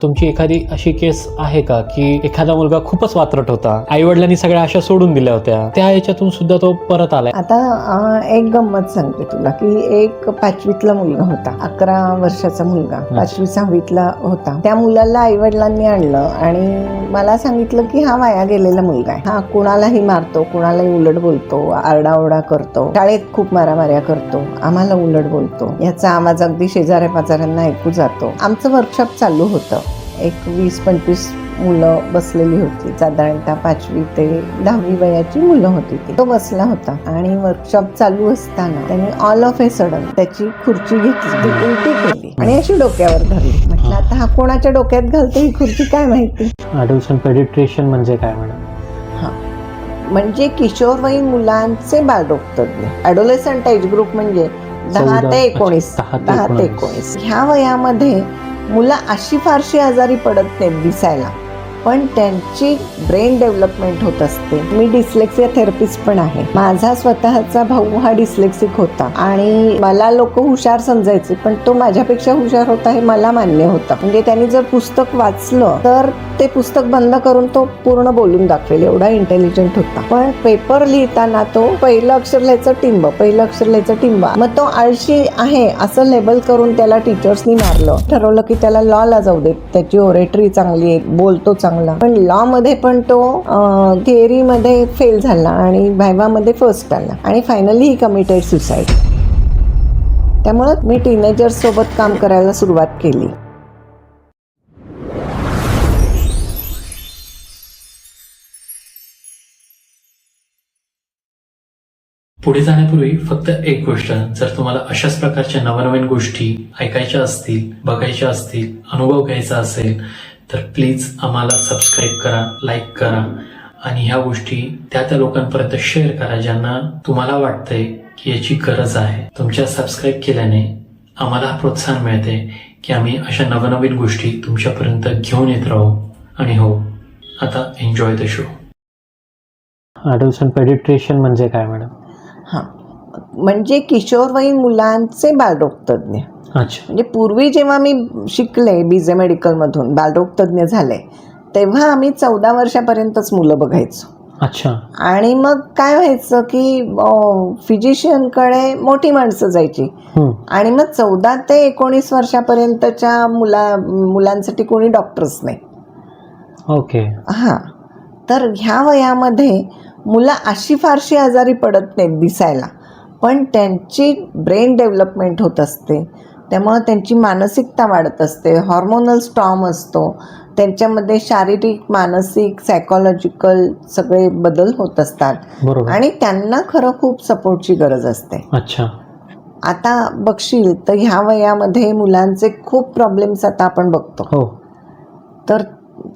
तुमची एखादी अशी केस आहे का की एखादा मुलगा खूपच वात्रट होता, आई वडिलांनी सगळ्या आशा सोडून दिल्या होत्या, त्या याच्यातून सुद्धा तो परत आलाय? आता एक गंमत सांगते तुला की एक 5वीतला मुलगा होता, 11 वर्षाचा मुलगा 5वी 6वीतला होता. त्या मुलाला आई वडिलांनी आणलं आणि मला सांगितलं की हा वाया गेलेला मुलगा आहे, हा कुणालाही मारतो, कुणालाही उलट बोलतो, आरडाओरडा करतो, शाळेत खूप मारामाऱ्या करतो, आम्हाला उलट बोलतो, याचा आवाज अगदी शेजाऱ्या पाजाऱ्यांना ऐकू जातो. आमचं वर्कशॉप चालू होतं. एक 20-25 मुलं बसलेली होती, साधारणतः 5वी ते 10वी वयाची मुलं होती ती. तो बसला होता आणि वर्कशॉप चालू असताना त्यांनी ऑल ऑफ ए सडन त्याची खुर्ची घेतली, ती उलटी केली आणि अशी डोक्यावर धरली. म्हटलं आता हा कोणाच्या डोक्यात घालते ही खुर्ची काय माहिती. अडल्ट पेडिट्रेशन म्हणजे काय मॅडम? म्हणजे किशोरवयीन मुलांचे बालरोग तज्ञ. ॲडोलेसंट एज ग्रुप म्हणजे 10 ते 19 ह्या वयामध्ये मुलं अशी फारशी आजारी पडत नाहीत दिसायला, पण त्यांची ब्रेन डेव्हलपमेंट होत असते. मी डिस्लेक्सिया थेरपिस्ट पण आहे. माझा स्वतःचा भाऊ हा डिस्लेक्सिक होता आणि मला लोक हुशार समजायचे, पण तो माझ्यापेक्षा हुशार होता हे मला मान्य होतं. म्हणजे त्यांनी जर पुस्तक वाचलं तर ते पुस्तक बंद करून तो पूर्ण बोलून दाखवेल, एवढा इंटेलिजंट होता. पण पेपर लिहिताना तो पहिलं अक्षर लिहायचं टिंब, पहिलं अक्षर लिहायचं टिंबा. मग तो आळशी आहे असं लेबल करून त्याला टीचर्सनी मारलं. ठरवलं की त्याला लॉला जाऊ देत, त्याची ओरेटरी चांगली आहे, बोलतो चांगला. पण लॉ मध्ये पण तो थिअरी मध्ये फेल झाला आणि व्हायवा मध्ये फर्स्ट आला आणि फायनली ही कमिटेड सुसाईड. त्यामुळं मी टीनेजर्स सोबत काम करायला सुरुवात केली. पुढे जाण्यापूर्वी फक्त एक गोष्ट, जर तुम्हाला अशाच प्रकारच्या नवनवीन गोष्टी ऐकायच्या असतील, बघायच्या असतील, अनुभव घ्यायचा असेल तर प्लीज आम्हाला सबस्क्राईब करा, लाईक करा आणि ह्या गोष्टी त्या लोकांपर्यंत शेअर करा ज्यांना तुम्हाला वाटतंय की याची गरज आहे. तुमच्या सबस्क्राईब केल्याने आम्हाला प्रोत्साहन मिळते की आम्ही अशा नवनवीन गोष्टी तुमच्यापर्यंत घेऊन येत राहू. आणि हो, आता एन्जॉय द शो. अडल्ट पेडिट्रेशन म्हणजे काय मॅडम? म्हणजे किशोरवयीन मुलांचे बालरोग तज्ञ. अच्छा. म्हणजे पूर्वी जेव्हा मी शिकले बीजे मेडिकलमधून बालरोग तज्ञ झाले, तेव्हा आम्ही 14 वर्षापर्यंतच मुलं बघायचो. अच्छा. आणि मग काय व्हायचं की फिजिशियनकडे मोठी माणसं जायची आणि मग 14 ते 19 वर्षापर्यंतच्या मुलांसाठी कोणी डॉक्टर्स नाही. ओके. तर ह्या वयामध्ये मुलं अशी फारशी आजारी पडत नाहीत दिसायला, पण त्यांची ब्रेन डेव्हलपमेंट होत असते. त्यामुळं त्यांची मानसिकता वाढत असते, हॉर्मोनल स्टॉर्म असतो, त्यांच्यामध्ये शारीरिक, मानसिक, सायकोलॉजिकल सगळे बदल होत असतात. बरोबर. आणि त्यांना खरं खूप सपोर्टची गरज असते. अच्छा. आता बघशील तर ह्या वयामध्ये मुलांचे खूप प्रॉब्लेम्स आता आपण बघतो. हो. तर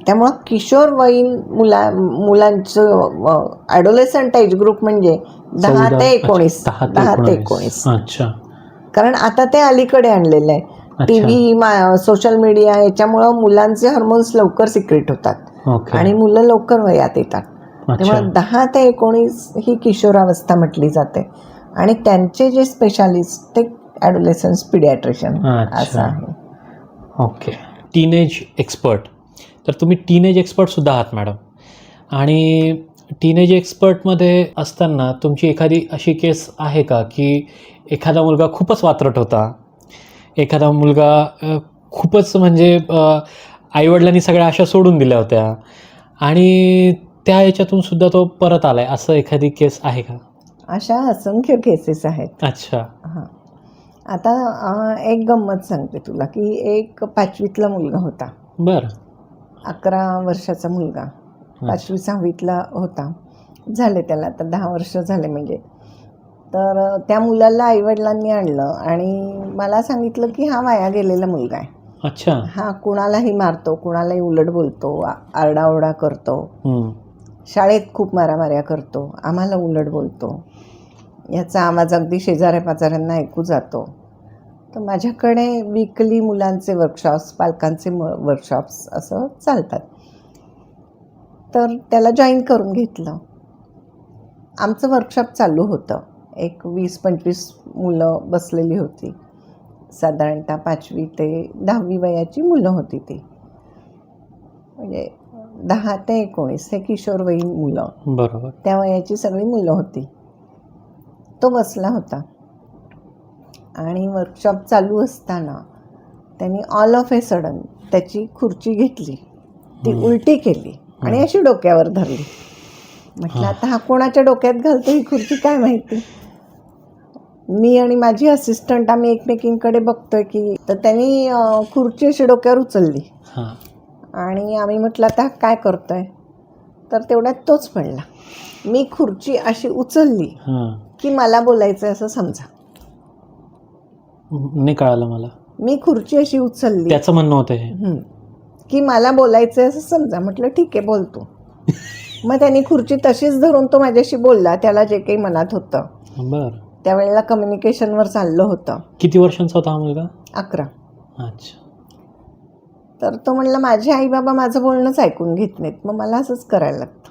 त्यामुळं किशोरवयीन मुलांचं ॲडोलेसंट एज ग्रुप म्हणजे 10 ते 19. अच्छा. कारण आता ते अलीकडे आणलेलं आहे. टीव्ही, सोशल मीडिया याच्यामुळं मुलांचे हार्मोन्स लवकर सिक्रेट होतात आणि मुलं लवकर वयात येतात. त्यामुळे 10 ते 19 ही किशोरावस्था म्हटली जाते आणि त्यांचे जे स्पेशालिस्ट ते ॲडोलेसन्स पिडियाट्रिशियन असं आहे. ओके. Teenage expert. तर तुम्ही टीनेज एक्सपर्ट सुद्धा आहात मॅडम. आणि टीनेज एक्सपर्टमध्ये असताना तुमची एखादी अशी केस आहे का की एखादा मुलगा खूपच वात्रट होता, एखादा मुलगा खूपच म्हणजे आईवडिलांनी सगळ्या आशा सोडून दिल्या होत्या आणि त्या याच्यातून सुद्धा तो परत आलाय, असं एखादी केस आहे का? अशा असंख्य केसेस आहेत. अच्छा. आता एक गंमत सांगते तुला की एक 5वीतला मुलगा होता. बरं. 11 वर्षाचा मुलगा 5वी 6वीतला होता. झाले त्याला आता 10 वर्ष झाले. म्हणजे तर त्या मुलाला आईवडिलांनी आणलं आणि मला सांगितलं की हा वाया गेलेला मुलगा आहे. अच्छा. हा कुणालाही मारतो, कुणालाही उलट बोलतो, आरडाओरडा करतो, शाळेत खूप मारामाऱ्या करतो, आम्हाला उलट बोलतो, याचा आवाज अगदी शेजाऱ्या पाजाऱ्यांना ऐकू जातो. तर माझ्याकडे वीकली मुलांचे वर्कशॉप्स, पालकांचे वर्कशॉप्स असं चालतात. तर त्याला जॉईन करून घेतलं. आमचं वर्कशॉप चालू होतं. एक 20-25 मुलं बसलेली होती, साधारणतः 5वी ते 10वी वयाची मुलं होती ती. म्हणजे 10 ते 19 हे किशोरवयीन मुलं, बरोबर. त्या वयाची सगळी मुलं होती. तो बसला होता आणि वर्कशॉप चालू असताना त्यांनी ऑल ऑफ ए सडन त्याची खुर्ची घेतली, ती उलटी केली आणि अशी डोक्यावर धरली. म्हटलं आता हा कोणाच्या डोक्यात घालतो ही खुर्ची काय माहिती. मी आणि माझी असिस्टंट आम्ही एकमेकींकडे बघतोय की, तर त्यांनी खुर्ची अशी डोक्यावर उचलली आणि आम्ही म्हटलं आता काय करतोय, तर तेवढ्यात तोच पडला. मी खुर्ची अशी उचलली की मला बोलायचं असं समजा. नाही कळालं मला. मी खुर्ची अशी उचलली त्याचं म्हणणं होतं हे की मला बोलायचं असं समजा. म्हटलं ठीक आहे बोलतो. मग त्यांनी खुर्ची तशीच धरून तो माझ्याशी बोलला, त्याला जे काही मनात होतं. बरं. त्यावेळेला कम्युनिकेशनवर चाललं होतं. किती वर्षांचा होता हा मुलगा? 11. अच्छा. तर तो म्हणला माझे आई बाबा माझं बोलणंच ऐकून घेत नाहीत, मग मला असंच करायला लागतं.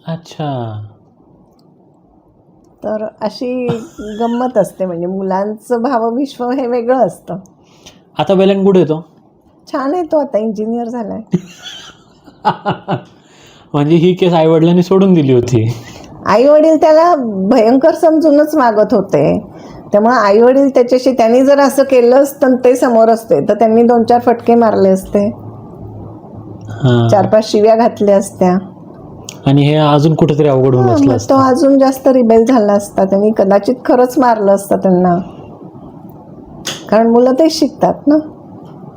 अच्छा. तर अशी गंमत असते. म्हणजे मुलांचं भावविश्व हे वेगळं असतं. आता वेल अँड गुड येतो. छान आहे, तो आता इंजिनियर झालाय. म्हणजे ही केस आई वडिलांनी सोडून दिली होती. आई वडील त्याला भयंकर समजूनच मागत होते. त्यामुळे आई वडील त्याच्याशी, त्यांनी जर असं केलं असतं ते समोर असते तर त्यांनी 2-4 फटके मारले असते, 4-5 शिव्या घातल्या असत्या आणि हे अजून कुठेतरी अवघड होऊन बसलं असतं. तो अजून जास्त रिबेल झाला असता. त्यांनी कदाचित खरंच मारलं असतं त्यांना, कारण मुलं तेच शिकतात ना.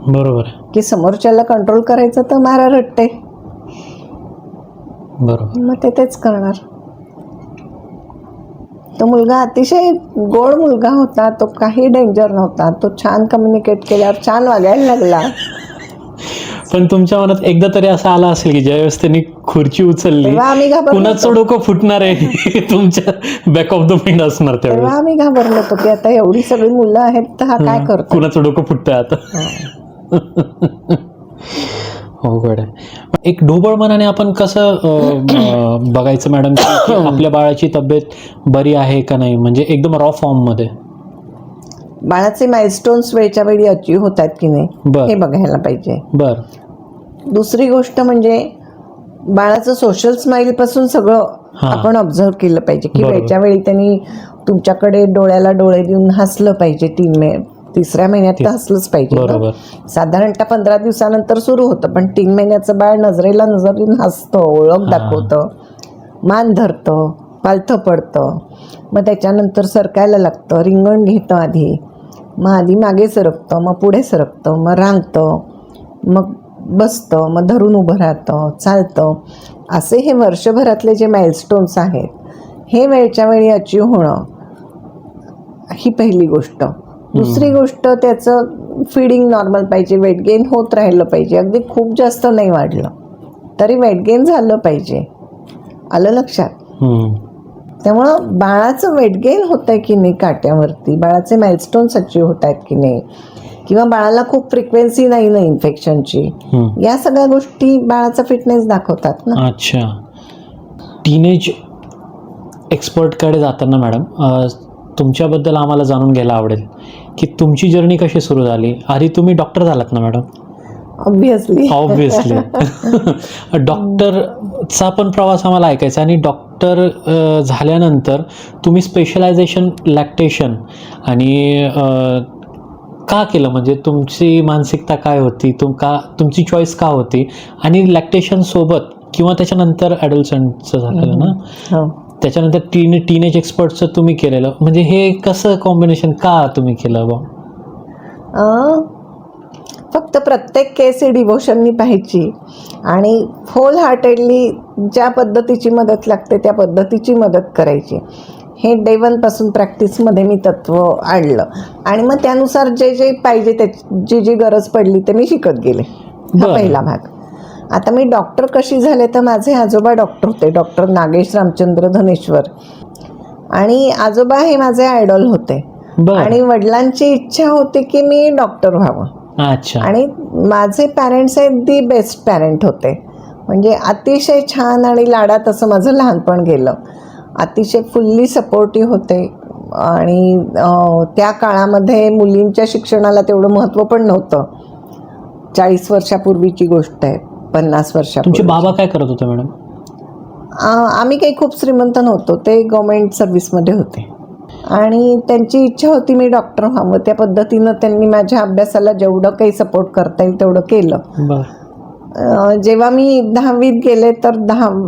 बरोबर की समोरच्याला कंट्रोल करायचं तर मारा रट्टे, बरोबर. मग ते तेच करणार. तो मुलगा अतिशय गोड मुलगा होता, तो काही डेंजर नव्हता. तो छान कम्युनिकेट केल्यावर छान वागायला लागला. पण तुमच्या मनात एकदा तरी असं आला असेल की ज्यावेळेस त्यांनी खुर्ची उचलली, तेव्हा आम्ही घाबरलो कुणाचं डोकं फुटणार आहे तुमच्या बॅक ऑफ द माइंड असणार त्यावेळेस. तेव्हा आम्ही घाबरलो होतो की आता एवढी सगळी मुलं आहेत तर हा काय करतो. कुणाचं डोकं फुटतंय आता. अवघड आहे. एक ढोबळ मनाने आपण कसं बघायचं मॅडम की आपल्या बाळाची तब्येत बरी आहे का नाही, म्हणजे एकदम रॉ फॉर्म मध्ये बाळाचे माइलस्टोन्स वेळच्या वेळी अचीव्ह होतात की नाही हे बघायला पाहिजे. बर. दुसरी गोष्ट म्हणजे बाळाचं सोशल स्माईल पासून सगळं आपण ऑब्झर्व केलं पाहिजे की वेळच्या वेळी त्यांनी तुमच्याकडे डोळ्याला डोळे देऊन हसलं पाहिजे. 3ऱ्या महिन्यात तर हसलंच पाहिजे. साधारणतः 15 दिवसानंतर सुरू होतं, पण 3 महिन्याचं बाळ नजरेला नजर देऊन हसतं, ओळख दाखवतं, मान धरतं, पालथं पडतं, मग त्याच्यानंतर सरकायला लागतं, रिंगण घेतं आधी, मग आधी मागे सरकतं, मग पुढे सरकतं, मग रांगतं, मग बसतं, मग धरून उभं राहतं, चालतं. असे हे वर्षभरातले जे माइलस्टोन्स आहेत हे वेळच्या वेळी अचीव्ह होणं ही पहिली गोष्ट. दुसरी गोष्ट त्याचं फीडिंग नॉर्मल पाहिजे, वेट गेन होत राहिलं पाहिजे. अगदी खूप जास्त नाही वाढलं तरी वेट गेन झालं पाहिजे. आलं लक्षात? त्यामुळं बाळाचं वेट गेन होत आहे की नाही काट्यावरती, बाळाचे माइलस्टोन्स अचीव्ह होत आहेत की नाही, किंवा बाळाला खूप फ्रिक्वेन्सी नाही ना इन्फेक्शनची, या सगळ्या गोष्टी बाळाचा फिटनेस दाखवतात ना. अच्छा. टीनेज एक्सपर्टकडे जाताना मॅडम तुमच्याबद्दल आम्हाला जाणून घ्यायला आवडेल की तुमची जर्नी कशी सुरू झाली. आधी तुम्ही डॉक्टर झालात ना मॅडम? ऑब्व्हियसली. डॉक्टरचा पण प्रवास आम्हाला ऐकायचा. आणि डॉक्टर झाल्यानंतर तुम्ही स्पेशलायझेशन लॅक्टेशन आणि का केलं, म्हणजे तुमची मानसिकता काय होती, तुमची चॉईस का होती, आणि लॅक्टेशन सोबत किंवा त्याच्यानंतर ॲडल्टसंटचं झालेलं ना, त्याच्यानंतर टीनेज एक्सपर्टचं तुम्ही केलेलं, म्हणजे हे कसं कॉम्बिनेशन का तुम्ही केलं बा? फक्त प्रत्येक केस ही डिवोशननी पाहायची आणि होल हार्टेडली ज्या पद्धतीची मदत लागते त्या पद्धतीची मदत करायची. हे डे 1 पासून प्रॅक्टिसमध्ये मी तत्त्व आणलं आणि मग त्यानुसार जे जे पाहिजे त्याची जी गरज पडली ते मी शिकत गेले. हा पहिला भाग. आता मी डॉक्टर कशी झाले तर माझे आजोबा डॉक्टर होते, डॉक्टर नागेश रामचंद्र धनेश्वर, आणि आजोबा हे माझे आयडॉल होते आणि वडिलांची इच्छा होती की मी डॉक्टर व्हावं. अच्छा. आणि माझे पॅरेंट्स आहेत दी बेस्ट पॅरेंट होते, म्हणजे अतिशय छान आणि लाडात असं माझं लहानपण गेलं. अतिशय फुल्ली सपोर्टिव्ह होते आणि त्या काळामध्ये मुलींच्या शिक्षणाला तेवढं महत्त्व पण नव्हतं. 40 वर्षापूर्वीची गोष्ट आहे. 50 वर्षापूर्वी. तुमचे बाबा काय करत होते मॅडम? आम्ही काही खूप श्रीमंत नव्हतो, ते गव्हर्मेंट सर्व्हिसमध्ये होते आणि त्यांची इच्छा होती मी डॉक्टर व्हावं. त्या पद्धतीनं त्यांनी माझ्या अभ्यासाला जेवढं काही सपोर्ट करता येईल तेवढं केलं. बरं. जेव्हा मी 10वीत गेले तर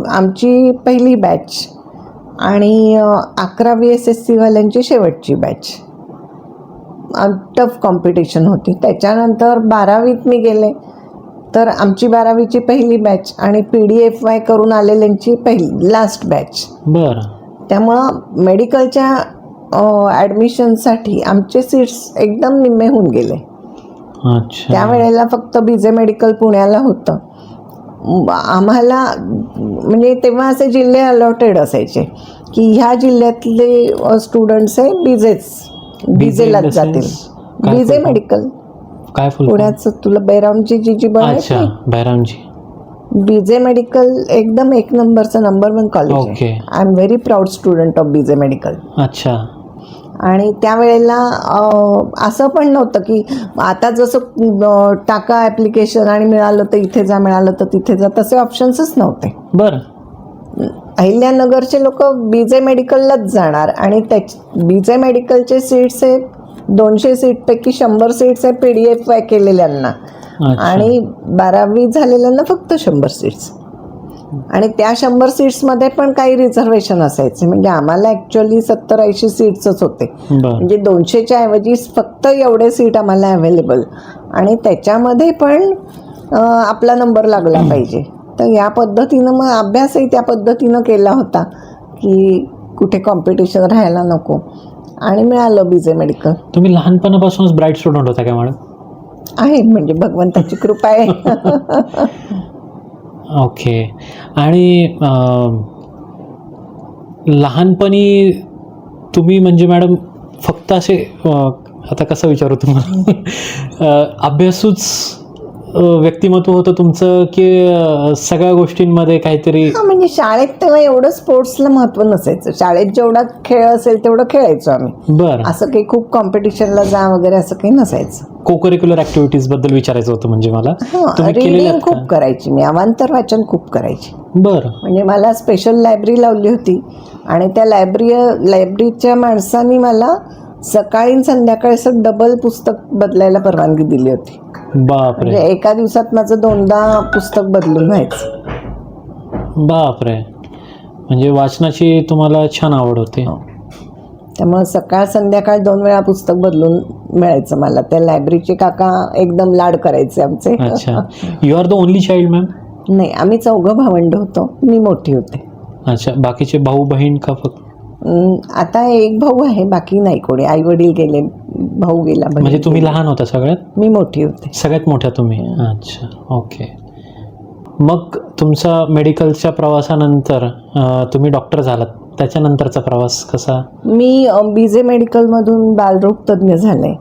आमची पहिली बॅच आणि 11वी SSC वाल्यांची शेवटची बॅच. टफ कॉम्पिटिशन होती. त्याच्यानंतर 12वीत मी गेले तर आमची 12वीची पहिली बॅच आणि PDFY करून आलेल्यांची लास्ट बॅच. बरं. त्यामुळं मेडिकलच्या ॲडमिशनसाठी आमचे सीट्स एकदम निम्मे होऊन गेले. अच्छा. त्यावेळेला फक्त BJ मेडिकल पुण्याला होतं. आम्हाला म्हणजे तेव्हा असे जिल्हे अलॉटेड असायचे की ह्या जिल्ह्यातले स्टुडंट्स हे BJलाच जातील. BJ मेडिकल काय फुल पुण्याचं, तुला बैरामची जी बरं. अच्छा, बैरामजी. BJ मेडिकल एकदम एक नंबरचं नंबर 1 कॉलेज आहे. Okay. I am very proud student of BJ medical. अच्छा. आणि त्यावेळेला असं पण नव्हतं की आता जसं टाका ॲप्लिकेशन आणि मिळालं तर इथे जा, मिळालं तर तिथे जा, तसे ऑप्शन्सच नव्हते. बरं. अहिल्यानगरचे लोक BJ मेडिकललाच जाणार आणि BJ मेडिकलचे सीट्स हे 200 सीटपैकी 100 सीट्स आहे PDFY केलेल्यांना आणि 12वी झालेल्यांना फक्त 100 सीट्स. आणि त्या 100 सीट्समध्ये पण काही रिझर्वेशन असायचे. म्हणजे आम्हाला ॲक्च्युअली 70-80 सीट्सच होते. म्हणजे 200च्या ऐवजी फक्त एवढे सीट आम्हाला अवेलेबल आणि त्याच्यामध्ये पण आपला नंबर लागला पाहिजे. तर या पद्धतीनं मग अभ्यासही त्या पद्धतीनं केला होता की कुठे कॉम्पिटिशन राहायला नको आणि मिळालं BJ मेडिकल. तुम्ही लहानपणापासूनच ब्राईट स्टुडंट होता का मॅडम? आहे, म्हणजे भगवंताची कृपा आहे. ओके. आणि लहानपणी तुम्ही म्हणजे मॅडम फक्त असे आता कसं विचारू तुम्हाला अभ्यासूच व्यक्तिमत्व होतं तुमचं की सगळ्या गोष्टींमध्ये काहीतरी? म्हणजे शाळेत तेव्हा एवढं स्पोर्ट्सला महत्त्व नसायचं. शाळेत जेवढा खेळ असेल तेवढं खेळायचो आम्ही. बरं. असं काही खूप कॉम्पिटिशनला जा वगैरे असं काही नसायचं. को-करिक्युलर ॲक्टिव्हिटीज बद्दल विचारायचं होतं म्हणजे मला. रीडिंग खूप करायची मी, अवांतर वाचन खूप करायची. बरं. म्हणजे मला स्पेशल लायब्ररी लावली होती आणि त्या लायब्ररीच्या माणसांनी मला सकाळी आणि संध्याकाळी असं डबल पुस्तक बदलायला परवानगी दिली होती. बापरे. म्हणजे एका दिवसात माझं 2दा पुस्तक बदलून व्हायचं. बापरे. म्हणजे वाचनाची तुम्हाला छान आवड होती. त्यामुळे सकाळ संध्याकाळ 2 वेळा पुस्तक बदलून मिळायचं मला. त्या लायब्ररीचे काका एकदम लाड करायचे आमचे. अच्छा. You are the only child ma'am? नाही, आम्ही 4 भावंड होतो, मी मोठी होते. अच्छा. बाकीचे भाऊ बहीण का फक्त? आता एक भाऊ आहे, बाकी नाही कोणी. आई वडील गेले, भाऊ गेला. म्हणजे तुम्ही लहान होता सगळ्यात? मी मोठी होते. सगळ्यात मोठ्या तुम्ही? अच्छा. ओके. मग तुमचा मेडिकलच्या प्रवासानंतर तुम्ही डॉक्टर झालात, त्याच्यानंतरचा प्रवास कसा? मी BJ मेडिकलमधून बालरोग तज्ज्ञ झाले.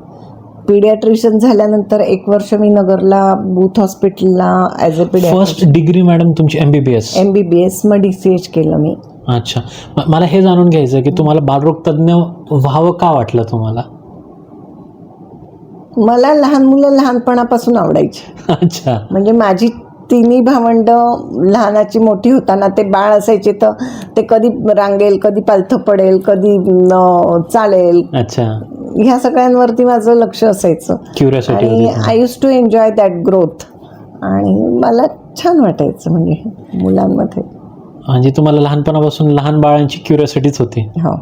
पिडियाट्रिशियन झाल्यानंतर 1 वर्ष मी नगरला बूथ हॉस्पिटलला as a first degree madam तुमची MBBS? मग DCH केलं मी. अच्छा. मला हे जाणून घ्यायचं की तुम्हाला बालरोग तज्ज्ञ व्हावं का वाटलं तुम्हाला? मला लहान मुलं लहानपणापासून आवडायची. अच्छा. म्हणजे माझी 3 भावंड लहानाची मोठी होताना ते बाळ असायचे तर ते कधी रांगेल, कधी पालथं पडेल, कधी चालेल. अच्छा. ह्या सगळ्यांवरती माझं लक्ष असायचं. क्युरिओसिटी आणि होती. I use to enjoy that growth आणि मला छान वाटायचं म्हणजे मुलांमध्ये. म्हणजे तुम्हाला लहानपणापासून लहान बाळांची क्युरिओसिटीच होती? हो.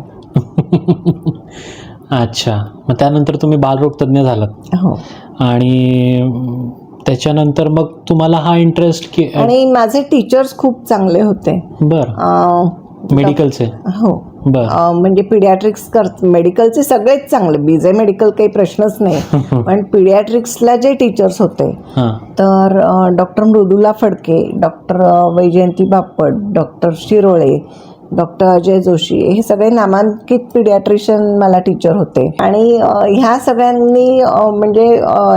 अच्छा. मग त्यानंतर तुम्ही बालरोग तज्ज्ञ झालात? हो. आणि त्याच्यानंतर मग तुम्हाला हा इंटरेस्ट की? आणि माझे टीचर्स खूप चांगले होते. बरं. मेडिकलचे? हो. बरं. म्हणजे पिडियाट्रिक्स मेडिकलचे सगळेच चांगले. BJ मेडिकल काही प्रश्नच नाही. पण पिडियाट्रिक्सला जे टीचर्स होते तर doctor Mridula Phadke, doctor Vaijayanti Bapat, doctor Shirole, doctor Ajay Joshi, हे सगळे नामांकित पिडियाट्रिशियन मला टीचर होते. आणि ह्या सगळ्यांनी म्हणजे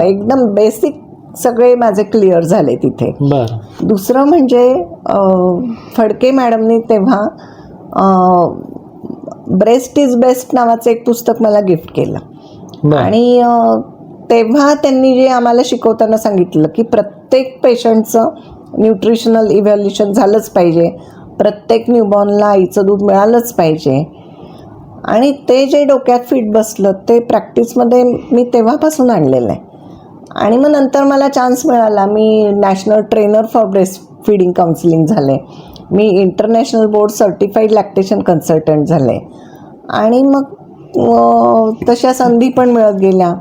एकदम बेसिक सगळे माझे क्लिअर झाले तिथे. बरं. दुसरं म्हणजे फडके मॅडमनी तेव्हा ब्रेस्ट इज बेस्ट नावाचं एक पुस्तक मला गिफ्ट केलं. आणि तेव्हा त्यांनी जे आम्हाला शिकवताना सांगितलं की प्रत्येक पेशंटचं न्यूट्रिशनल इव्हॅल्युएशन झालंच पाहिजे, प्रत्येक न्यूबॉर्नला आईचं दूध मिळालंच पाहिजे. आणि ते जे डोक्यात फिट बसलं ते प्रॅक्टिसमध्ये मी तेव्हापासून आणलेलं आहे. आणि मग नंतर मला चान्स मिळाला, मी national trainer for breast feeding counselling झाले, मी international board certified lactation consultant झाले. आणि मग तशा संधी पण मिळत गेल्या.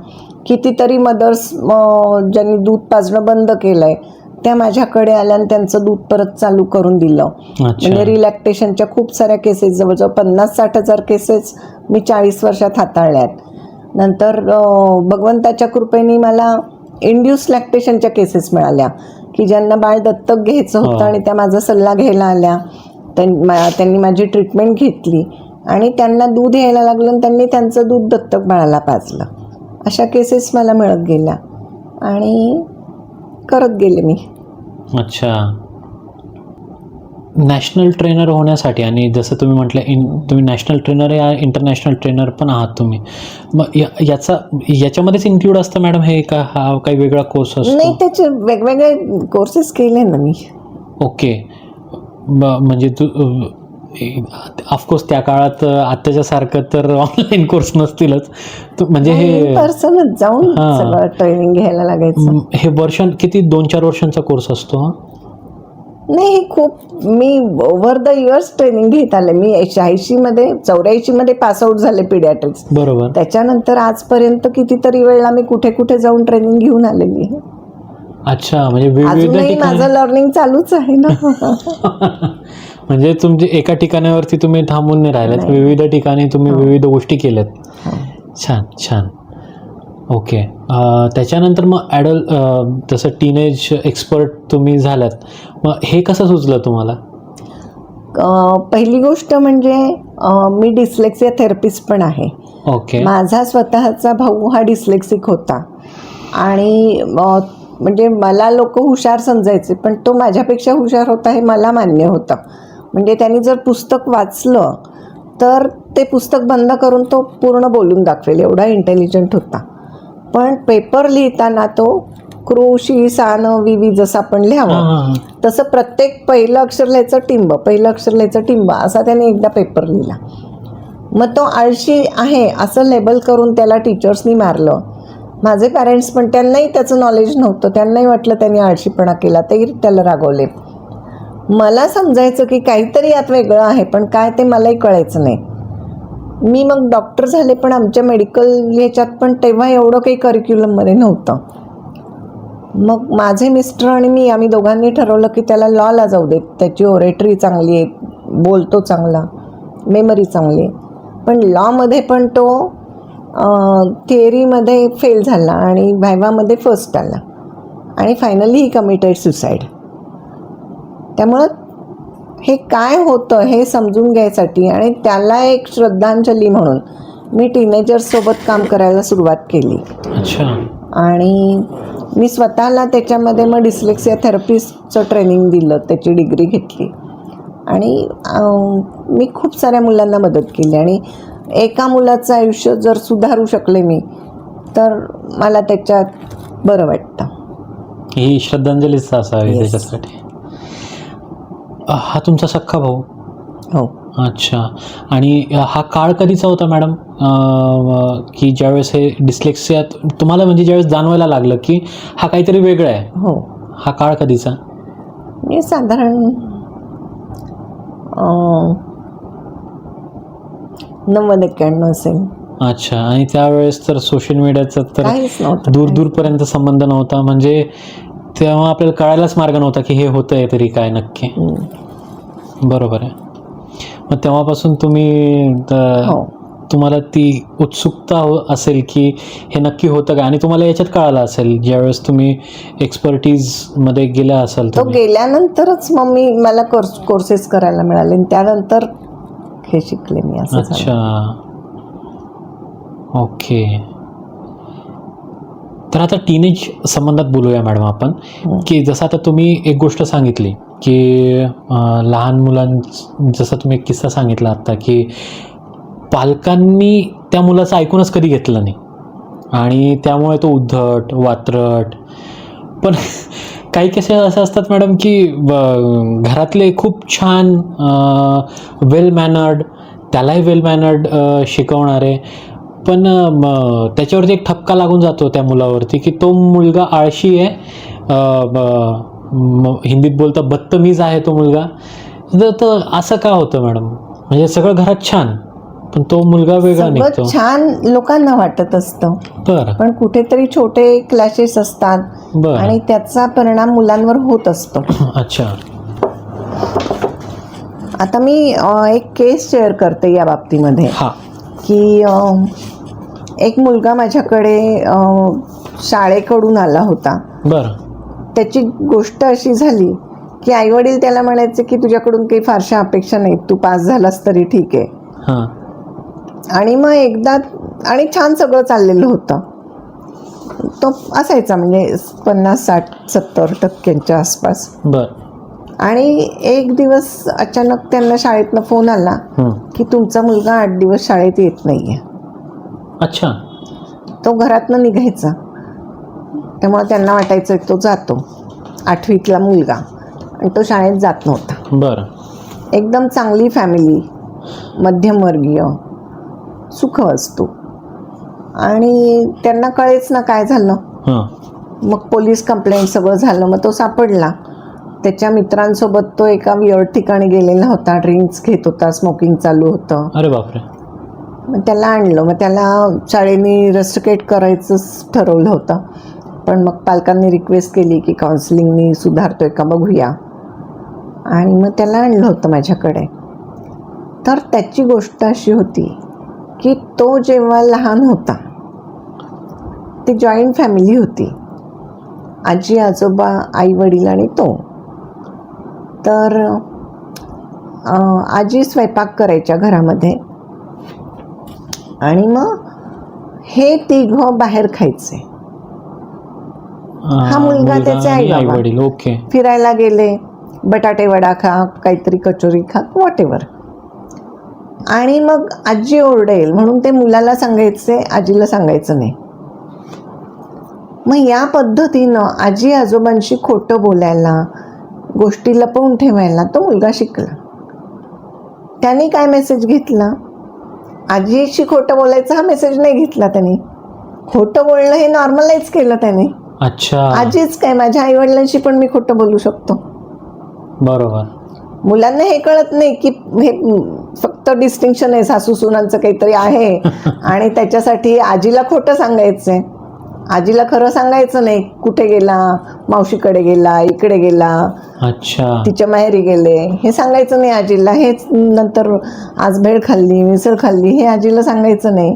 कितीतरी मदर्स ज्यांनी दूध पाजणं बंद केलं आहे त्या माझ्याकडे आल्या आणि त्यांचं दूध परत चालू करून दिलं. म्हणजे रिलॅक्टेशनच्या खूप साऱ्या केसेस, जवळजवळ 50-60 हजार केसेस मी 40 वर्षात हाताळल्या आहेत. नंतर भगवंताच्या कृपेने मला इंड्यूस लॅक्टेशनच्या केसेस मिळाल्या की ज्यांना बाळ दत्तक घ्यायचं होतं आणि त्या माझा सल्ला घ्यायला आल्या. त्यांनी माझी ट्रीटमेंट घेतली आणि त्यांना दूध यायला लागलं आणि त्यांनी त्यांचं दूध दत्तक बाळाला पाजलं. अशा केसेस मला मिळत गेल्या आणि करत गेले मी. अच्छा. नॅशनल ट्रेनर होण्यासाठी, आणि जसं तुम्ही म्हटलं तुम्ही नॅशनल ट्रेनर या इंटरनॅशनल ट्रेनर पण आहात तुम्ही, मग याच्यामध्येच इन्क्लूड असतं मॅडम हे का, हा काही वेगळा कोर्स असतो? नाही, त्याचे वेगवेगळे कोर्सेस केले ना मी. ओके. म्हणजे ऑफकोर्स त्या काळात आत्ताच्या सारखं तर ऑनलाईन कोर्स नसतीलच, म्हणजे हे पर्सनच जाऊन सगळं ट्रेनिंग घ्यायला लागायचं. हे वर्ष किती 2-4 वर्षांचा कोर्स असतो? नाही, खूप मी ओव्हर द इयर्स ट्रेनिंग घेत आले. मी 84 मध्ये पासआउट झाले पिडियाट्रिक्स. बरोबर. त्याच्यानंतर आजपर्यंत कितीतरी वेळेला मी कुठे कुठे जाऊन ट्रेनिंग घेऊन आलेली आहे. अच्छा, म्हणजे अजूनही माझं लर्निंग चालूच आहे ना. म्हणजे तुमचे एका ठिकाणावरती तुम्ही थांबून नाही राहिलात, विविध ठिकाणी तुम्ही विविध गोष्टी केल्यात. छान छान. ओके. त्याच्यानंतर मग जसं टीनेज एक्सपर्ट तुम्ही झालात, मग हे कसं सुचलं तुम्हाला? पहिली गोष्ट म्हणजे मी डिस्लेक्सिया थेरपिस्ट पण आहे. ओके. माझा स्वतःचा भाऊ हा डिस्लेक्सिक होता आणि म्हणजे मला लोक हुशार समजायचे, पण तो माझ्यापेक्षा हुशार होता हे मला मान्य होतं. म्हणजे त्यांनी जर पुस्तक वाचलं तर ते पुस्तक बंद करून तो पूर्ण बोलून दाखवेल, एवढा इंटेलिजंट होता. पण पेपर लिहिताना तो कृषी सान विवी जसं आपण लिहावं तसं प्रत्येक पहिलं अक्षर लिहायचं टिंब असा त्याने एकदा पेपर लिहिला. मग तो आळशी आहे असं लेबल करून त्याला टीचर्सनी मारलं. माझे पॅरेंट्स पण, त्यांनाही त्याचं नॉलेज नव्हतं, त्यांनाही वाटलं त्यांनी आळशीपणा केला, तेही त्याला रागवले. मला समजायचं की काहीतरी यात वेगळं आहे, पण काय ते मलाही कळायचं नाही. मी मग डॉक्टर झाले, पण आमच्या मेडिकल ह्याच्यात पण तेव्हा एवढं काही करिक्युलममध्ये नव्हतं. मग माझे मिस्टर आणि मी आम्ही दोघांनी ठरवलं की त्याला लॉला जाऊ देत, त्याची ओरेटरी चांगली आहे, बोलतो चांगला, मेमरी चांगली आहे. पण लॉमध्ये पण तो थिअरीमध्ये फेल झाला आणि व्हायवामध्ये फर्स्ट आला आणि फायनली ही कमिटेड सुसाईड. त्यामुळं हे काय होतं हे समजून घ्यायसाठी आणि त्याला एक श्रद्धांजली म्हणून मी टीनेजर्ससोबत काम करायला सुरुवात केली. अच्छा. आणि मी स्वतःला त्याच्यामध्ये मग डिस्लेक्सिया थेरपिस्टचं ट्रेनिंग दिलं, त्याची डिग्री घेतली आणि मी खूप साऱ्या मुलांना मदत केली. आणि एका मुलाचं आयुष्य जर सुधारू शकले मी तर मला त्याच्यात बरं वाटतं. ही श्रद्धांजलीच असावी त्याच्यासाठी. हा तुमचा सख्खा भाऊ? हो. अच्छा. आणि हा काळ कधीचा होता मॅडम, की ज्यावेळेस हे डिस्लेक्सिया तुम्हाला म्हणजे ज्यावेळेस जाणवायला लागलं की हा काहीतरी वेगळं आहे? हो. हा काळ कधीचा? मी साधारण 90-91 असेल. अच्छा. आणि त्यावेळेस तर सोशल मीडियाचा तर काहीच नव्हतं, दूरपर्यंत संबंध नव्हता, म्हणजे तेव्हा आपल्याला कळायलाच मार्ग नव्हता की हे होतंय तरी काय नक्की. बरोबर आहे. मग तेव्हापासून तुम्हाला ती उत्सुकता असेल की हे नक्की होतं काय, आणि तुम्हाला याच्यात कळालं असेल ज्यावेळेस तुम्ही एक्सपर्टीजमध्ये गेला असाल. तो गेल्यानंतरच मग मला कोर्सेस करायला मिळाले आणि त्यानंतर हे शिकले मी. असं. अच्छा. ओके. तर आता टीनेज संबंधात बोलूया मॅडम आपण, की जसं आता तुम्ही एक गोष्ट सांगितली की लहान जसं तुम्ही एक किस्सा सांगितला आत्ता की पालकांनी त्या मुलाचं ऐकूनच कधी घेतलं नाही आणि त्यामुळे तो उद्धट वात्रट. पण काही केसेस असे असतात मॅडम की घरातले खूप छान वेल मॅनर्ड, त्यालाही वेल मॅनर्ड शिकवणारे, पण त्याच्यावरती एक ठपका लागून जातो त्या मुलावरती की तो मुलगा आळशी आहे, हिंदीत बोलता बदतमीज आहे तो मुलगा. तर असं का होतं मॅडम? म्हणजे सगळं घरात छान पण तो मुलगा वेगळा निघतो. सगळं छान लोकांना वाटत असतं, बरं पण कुठेतरी छोटे क्लॅशेस असतात बरं. आणि त्याचा परिणाम मुलांवर होत असतो. अच्छा. आता मी एक केस शेअर करते या बाबतीमध्ये हा. की एक मुलगा माझ्याकडे शाळेकडून आला होता. बरं. त्याची गोष्ट अशी झाली की आईवडील त्याला म्हणायचे की तुझ्याकडून काही फारशा अपेक्षा नाहीत, तू पास झालास तरी ठीक आहे. हां. आणि मग एकदा आणि छान सगळं चाललेलं होतं. तो असायचा म्हणजे 50-60-70% आसपास. बरं. आणि एक दिवस अचानक त्यांना शाळेतनं फोन आला की तुमचा मुलगा 8 दिवस शाळेत येत नाहीये. अच्छा. तो घरातनं निघायचा, त्यामुळे त्यांना वाटायचं तो जातो. 8वीतला मुलगा आणि तो शाळेत जात नव्हता. बरं. एकदम चांगली फॅमिली, मध्यमवर्गीय, सुखवस्तू. आणि त्यांना कळेच ना काय झालं. हां. मग पोलीस कंप्लेंट सगळं झालं. मग तो सापडला. त्याच्या मित्रांसोबत तो एका वियर्ड ठिकाणी गेलेला होता, ड्रिंक्स घेत होता, स्मोकिंग चालू होतं. अरे बापरे. मग त्याला आणलं. मग त्याला शाळेने रस्टिकेट करायचंच ठरवलं होतं, पण मग पालकांनी रिक्वेस्ट केली की काउन्सिलिंगनी सुधारतोय का बघूया. आणि मग त्याला आणलं होतं माझ्याकडे. तर त्याची गोष्ट अशी होती की तो जेव्हा लहान होता, ती जॉईंट फॅमिली होती, आजी आजोबा आई वडील आणि तो. तर आजी स्वयंपाक करायच्या घरामध्ये आणि मग हे तिघं बाहेर खायचे. हा मुलगा त्याचे आई वडील. ओके. फिरायला गेले, बटाटे वडा खा, काहीतरी कचोरी खा, व्हॉटेवर. आणि मग आजी ओरडेल म्हणून ते मुलाला सांगायचे, आजीला सांगायचं नाही. मग या पद्धतीनं आजी आजोबांशी खोटं बोलायला, गोष्टी लपवून ठेवायला तो मुलगा शिकला. त्याने काय मेसेज घेतला? आजीशी खोटं बोलायचा हा मेसेज नाही घेतला त्याने. खोटं बोलणं हे नॉर्मलाइज केलं त्याने. अच्छा. आजीच काय, माझ्या आईवडिलांशी पण मी खोटं बोलू शकतो. बरोबर. मुलांना हे कळत नाही की हे फक्त डिस्टिंक्शन आहे, सासू सुनांचं काहीतरी आहे आणि त्याच्यासाठी आजीला खोटं सांगायचंय, आजीला खरं सांगायचं नाही. कुठे गेला, मावशीकडे गेला, इकडे गेला, अच्छा, तिच्या माहेरी गेले, हे सांगायचं नाही आजीला. हेच नंतर आज भेळ खाल्ली, मिसळ खाल्ली, हे आजीला सांगायचं नाही.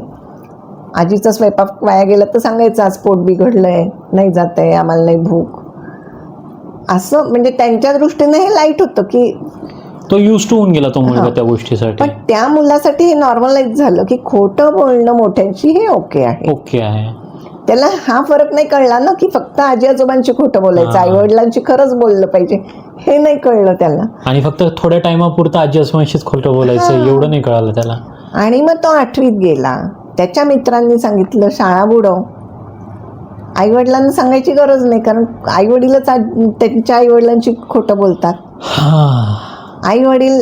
आजीचा स्वयंपाक वाया गेला तर सांगायचं आज पोट बिघडलंय, नाही जात आहे, आम्हाला नाही भूक. असं म्हणजे त्यांच्या दृष्टीने हे लाईट होतं की तो युज टू होऊन गेला तो मुलगा त्या गोष्टीसाठी. पण त्या मुलासाठी हे नॉर्मलाइज झालं की खोटं बोलणं मोठ्यांशी हे ओके आहे. ओके आहे. त्याला हा फरक नाही कळला ना की फक्त आजी आजोबांशी खोटं बोलायचं, आई वडिलांशी खरंच बोललं पाहिजे, हे नाही कळलं त्याला. आणि फक्त थोड्या टाइमापुरतं आजी आजोबांशीच खोटं बोलायचं एवढं नाही कळालं त्याला. आणि मग तो 8वीत गेला. त्याच्या मित्रांनी सांगितलं शाळा बुडव. आई वडिलांना सांगायची गरज नाही, कारण आई वडीलच त्यांच्या आई वडिलांशी खोटं बोलतात. आई वडील,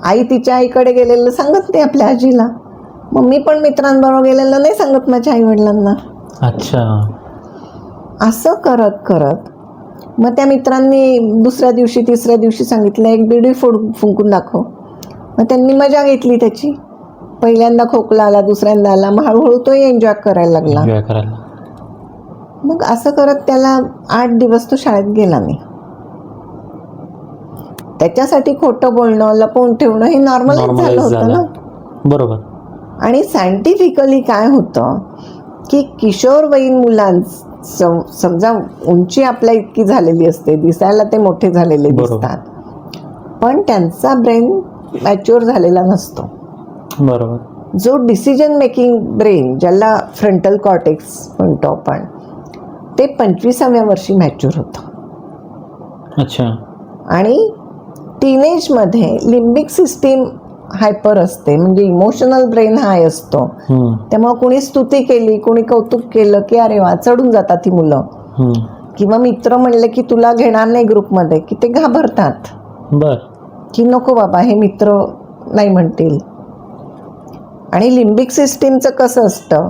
आई तिच्या आईकडे गेलेलं सांगत नाही आपल्या आजीला, मग मी पण मित्रांबरोबर गेलेलं नाही सांगत माझ्या आई वडिलांना. अच्छा. असं करत करत मग त्या मित्रांनी दुसऱ्या दिवशी तिसऱ्या दिवशी सांगितलं एक बिडी फुंकून दाखव. मग त्यांनी मजा घेतली त्याची. पहिल्यांदा खोकला आला, दुसऱ्यांदा आला, मग हळूहळू तो एन्जॉय करायला लागला. मग असं करत त्याला 8 दिवस तो शाळेत गेला नाही. त्याच्यासाठी खोटं बोलणं, लपवून ठेवणं हे नॉर्मलाइज झालं होतं ना. बरोबर. आणि सायंटिफिकली काय होतं की किशोरवयीन मुलांचं समजा उंची आपल्या इतकी झालेली असते, दिसायला ते मोठे झालेले दिसतात, पण त्यांचा ब्रेन मॅच्युअर झालेला नसतो. बरोबर. जो डिसिजन मेकिंग ब्रेन, ज्याला फ्रंटल कॉर्टेक्स म्हणतो आपण, ते 25व्या वर्षी मॅच्युअर होतं. अच्छा. आणि टीनेजमध्ये लिम्बिक सिस्टीम हायपर असते, म्हणजे इमोशनल ब्रेन हाय असतो. त्यामुळे कोणी स्तुती केली, कोणी कौतुक केलं की अरे वा, चढून जातात ही मुलं किंवा मित्र म्हणले की तुला घेणार नाही ग्रुपमध्ये, की ते घाबरतात बर. की नको बाबा हे मित्र नाही म्हणतील. आणि लिम्बिक सिस्टीमचं कसं असतं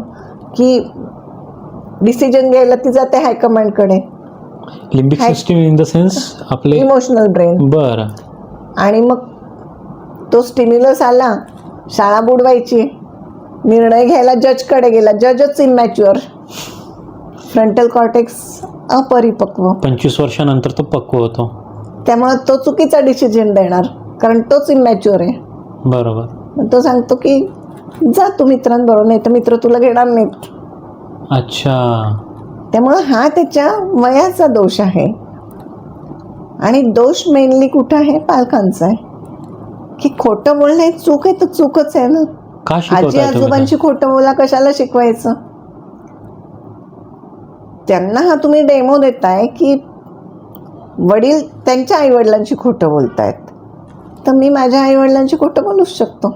की डिसिजन घ्यायला ती जाते हायकमांडकडे, limbic system in the sense आपले इमोशनल ब्रेन. बर. आणि मग तो स्टिम्युलस आला, शाळा बुडवायची, निर्णय घ्यायला जजकडे गेला, जजच इमॅच्युअर, फ्रंटल कॉर्टेक्स अपरिपक्व, 25 वर्षानंतर तो पक्व होतो. त्यामुळे तो चुकीचा डिसिजन देणार, कारण तोच इमॅच्युअर आहे. बरोबर. मग तो सांगतो की जा तू मित्रांबरोबर, नाही तर मित्र तुला घेणार नाहीत. अच्छा. त्यामुळं हा त्याच्या वयाचा दोष आहे. आणि दोष मेनली कुठं आहे? पालकांचा आहे. की खोटं बोलणं हे चूक आहे तर चूकच आहे ना. का आजी शिकवताय तुम्ही आजोबांची खोटं बोला कशाला शिकवायचं? त्यांना हा तुम्ही डेमो देताय की वडील त्यांच्या आईवडिलांची खोटं बोलतायत, तर मी माझ्या आईवडिलांची खोटं बोलूच शकतो.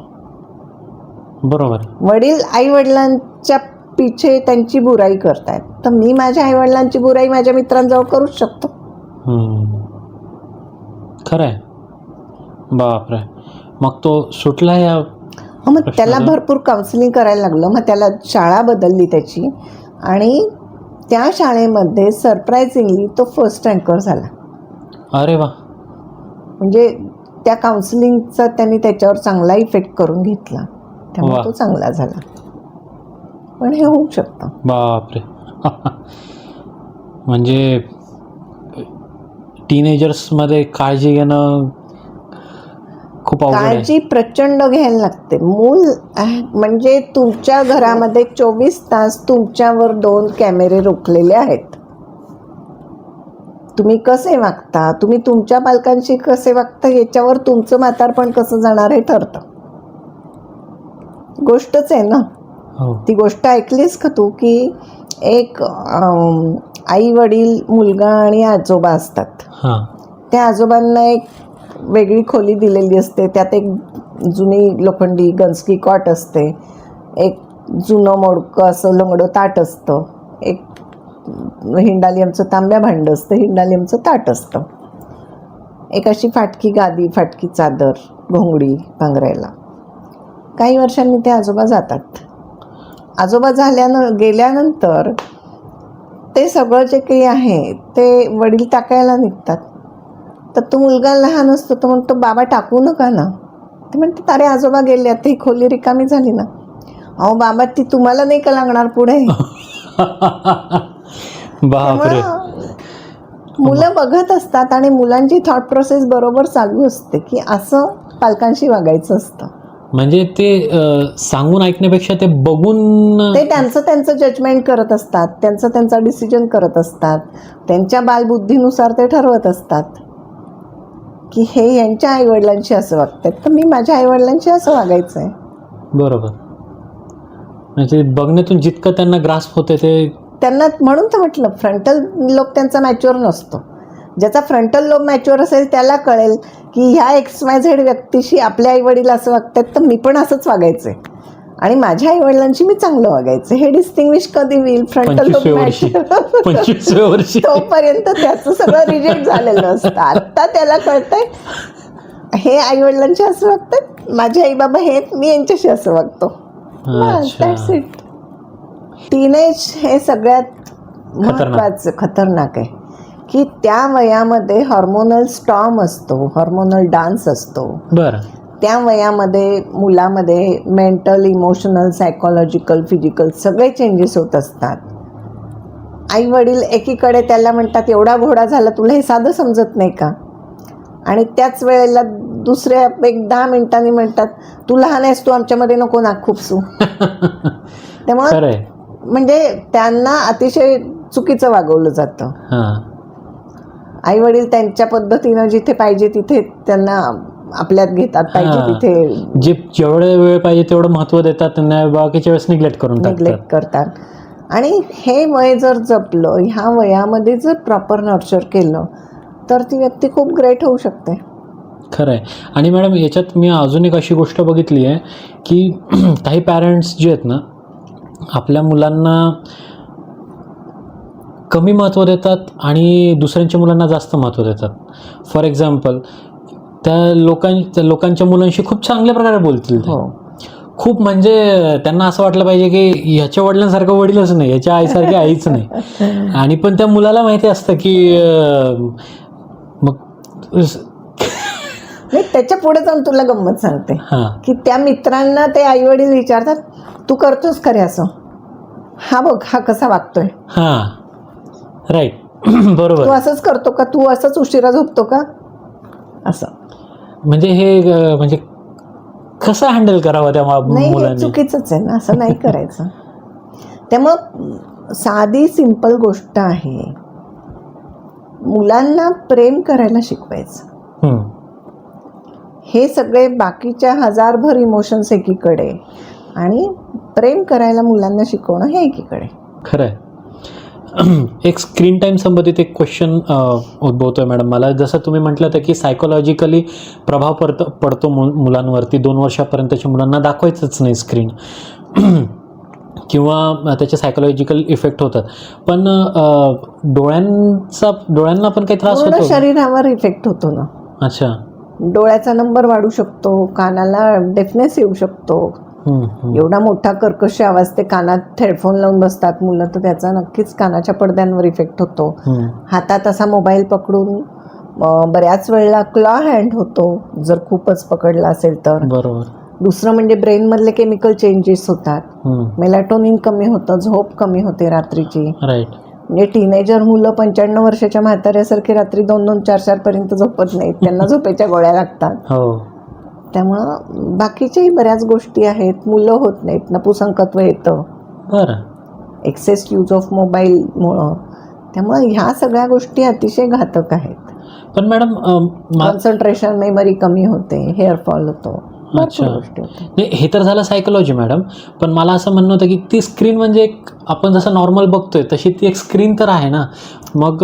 बरोबर. वडील आईवडिलांच्या पिछे त्यांची बुराई करतायत, तर मी माझ्या आईवडिलांची बुराई माझ्या मित्रांजवळ करूच शकतो. खरंय. बापरे. मग तो सुटला या मग त्याला भरपूर काउन्सिलिंग करायला लागलं. मग त्याला शाळा बदलली त्याची, आणि त्या शाळेमध्ये सरप्रायझिंगली तो फर्स्ट रँकर झाला. अरे वा. म्हणजे त्या काउन्सिलिंगचा त्यांनी त्याच्यावर चांगला इफेक्ट करून घेतला, त्यामुळे तो चांगला झाला. पण हे होऊ शकतं. बापरे. म्हणजे टीनेजर्समध्ये काळजी घेणं खूप अवघड आहे. काळजी प्रचंड घ्यायला लागते. मूल म्हणजे तुमच्या घरामध्ये 24 तास तुमच्यावर 2 कॅमेरे रोखलेले आहेत. तुम्ही कसे वागता, तुम्ही तुमच्या पालकांशी कसे वागता, याच्यावर तुमचं म्हातारपण कसं जाणार हे ठरतं. गोष्टच आहे ना. ती गोष्ट ऐकलीस का तू की एक आई वडील, मुलगा आणि आजोबा असतात. त्या आजोबांना एक वेगळी खोली दिलेली असते, त्यात एक जुनी लोखंडी गंजकी कॉट असते, एक जुनं मोडकं असं लंगडं ताट असतं, एक हिंडालियमचं तांब्या भांड असतं, हिंडालियमचं ताट असतं, एक अशी फाटकी गादी, फाटकी चादर, घोंगडी पांघरायला. काही वर्षांनी ते आजोबा जातात. आजोबा गेल्यानंतर ते सगळं जे काही आहे ते वडील टाकायला निघतात. तर तो मुलगा लहान असतो, तो म्हणतो बाबा टाकू नका ना. ते म्हणतात अरे आजोबा गेले, आता ही खोली रिकामी झाली ना. अहो बाबा ती तुम्हाला नाही का लागणार पुढे. बापरे. मुलं बघत असतात आणि मुलांची थॉट प्रोसेस बरोबर चालू असते की असं पालकांशी वागायचं असतं. म्हणजे ते सांगून ऐकण्यापेक्षा ते बघून ते त्यांचं जजमेंट करत असतात, त्यांचा डिसिजन करत असतात, त्यांच्या बालबुद्धीनुसार ते ठरवत असतात की हे यांच्या आईवडिलांशी असं वागतात, तर मी माझ्या आईवडिलांशी असं वागायचं आहे. बरोबर. म्हणजे बघण्यातून जितकं त्यांना ग्रास्प होते ते त्यांना, म्हणून तर म्हटलं फ्रंटल लोब त्यांचा मॅच्युअर नसतो. ज्याचा फ्रंटल लोब मॅच्युअर असेल त्याला कळेल की ह्या XYZ व्यक्तीशी आपल्या आईवडील असं वागतात, तर मी पण असंच वागायचं आहे आणि माझ्या आईवडिलांशी मी चांगलं वागायचं. हे डिस्टिंग्विश कधी होईल? फ्रंटल लोब मॅच्युअर 25 वर्षी तोपर्यंत त्याचं सगळं रिजेक्ट झालेलं असतं. आत्ता त्याला कळतंय हे आईवडिलांशी असं वागतात, माझे आई बाबा हे, मी यांच्याशी असं वागतो. That's it. टीनेज हे सगळ्यात महत्त्वाचं खतरनाक आहे की त्या वयामध्ये हार्मोनल स्टॉर्म असतो, हार्मोनल डान्स असतो. बरं. त्या वयामध्ये मुलामध्ये मेंटल, इमोशनल, सायकोलॉजिकल, फिजिकल सगळे चेंजेस होत असतात. आई वडील एकीकडे त्याला म्हणतात एवढा घोडा झाला, तुला हे साधं समजत नाही का? आणि त्याच वेळेला दुसऱ्या एक 10 मिनिटांनी म्हणतात तू लहान आहेस, तू आमच्यामध्ये नको नाक खुपसू. त्यामुळे म्हणजे त्यांना अतिशय चुकीचं वागवलं जातं. आई वडील त्यांच्या पद्धतीनं जिथे पाहिजे तिथे त्यांना आपल्यात घेतात, पाहिजे तिथे जेवढे वेळ पाहिजे तेवढं महत्त्व देतात, त्यांना बाकीच्या वेळेस निग्लेक्ट करतात. आणि हे वय जर जपलं, ह्या वयामध्ये जर प्रॉपर नर्चर केलं तर ती व्यक्ती खूप ग्रेट होऊ शकते. खरं आहे. आणि मॅडम याच्यात मी अजून एक अशी गोष्ट बघितली आहे की काही पॅरेंट्स जे आहेत ना, आपल्या मुलांना कमी महत्त्व देतात आणि दुसऱ्यांच्या मुलांना जास्त महत्त्व देतात. फॉर एक्झाम्पल, त्या लोकांच्या मुलांशी खूप चांगल्या प्रकारे बोलतील ते. हो. खूप म्हणजे त्यांना असं वाटलं पाहिजे की ह्याच्या वडिलांसारखं वडीलच नाही, ह्याच्या आईसारखी आईच नाही. आणि पण त्या मुलाला माहिती असतं की मग नाही, त्याच्या पुढे जाऊन तुला गंमत सांगते हां की त्या मित्रांना ते आई वडील विचारतात, तू करतोस खरे असं, हा बघ हा कसा वागतोय, हां राईट तू बरोबर. असंच करतो का, तू असंच उशिरा झोपतो का, असं. म्हणजे हे म्हणजे कसं हँडल करावं त्या नाही, हे मुलांनी? चुकीचंच आहे ना, असं नाही करायचं. त्यामुळं साधी सिंपल गोष्ट आहे, मुलांना प्रेम करायला शिकवायचं. हम्म, हे सगळे बाकीच्या हजारभर इमोशन्स एकीकडे आणि प्रेम करायला मुलांना शिकवणं हे एकीकडे. खरं आहे. एक स्क्रीन टाईम संबंधित एक क्वेश्चन उद्भवतोय मॅडम मला. जसं तुम्ही म्हटलं होतं की सायकोलॉजिकली प्रभाव पडतो मुलांवरती. 2 वर्षापर्यंतच्या मुलांना दाखवायचंच नाही स्क्रीन किंवा त्याचे सायकोलॉजिकल इफेक्ट होतात. पण डोळ्यांना पण काही त्रास पूर्ण होतो? शरीरावर इफेक्ट होतो ना. अच्छा. डोळ्याचा नंबर वाढू शकतो, कानाला डेफनेस येऊ शकतो. एवढा मोठा कर्कश आवाज, ते कानात हेडफोन लावून बसतात मुलं, तर त्याचा नक्कीच कानाच्या पडद्यांवर इफेक्ट होतो. हातात असा मोबाईल पकडून बऱ्याच वेळेला क्लॉ हँड होतो जर खूपच पकडला असेल तर. बरोबर. दुसरं म्हणजे ब्रेनमधले केमिकल चेंजेस होतात, मेलाटोनिन कमी होतं, झोप कमी होते रात्रीची. राईट. म्हणजे टीनेजर मुलं 95 वर्षाच्या म्हाताऱ्यासारखी रात्री 2-2, 4-4 पर्यंत झोपत नाहीत, त्यांना झोपेच्या गोळ्या लागतात. हो. त्यामुळं बाकीच्याही बऱ्याच गोष्टी आहेत, मुलं होत नाहीत, नपुसंकत्व येतं बरं. एक्सेस यूज ऑफ मोबाईलमुळं. त्यामुळं ह्या सगळ्या गोष्टी अतिशय घातक आहेत. पण मॅडम कॉन्सन्ट्रेशन, मेमरी कमी होते, हेअरफॉल होतो, अच्छा. भरपूर गोष्टी होतात. नाही, हे तर झालं सायकोलॉजी मॅडम. पण मला असं म्हणणं होतं की ती स्क्रीन म्हणजे एक आपण जसं नॉर्मल बघतोय तशी ती एक स्क्रीन तर आहे ना. मग